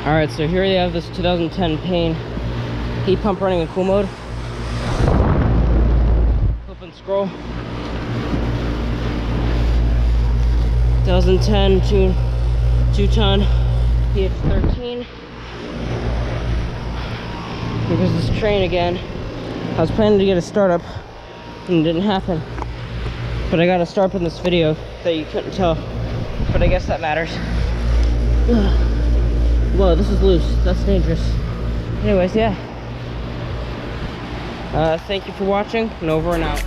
Alright, so here you have this 2010 Payne heat pump running in cool mode. Flip and scroll. 2010 2-ton PH13. Here goes this train again. I was planning to get a startup and it didn't happen. But I got a startup in this video that you couldn't tell. But I guess that matters. Whoa, this is loose. That's dangerous. Anyways, yeah. Thank you for watching, and over and out.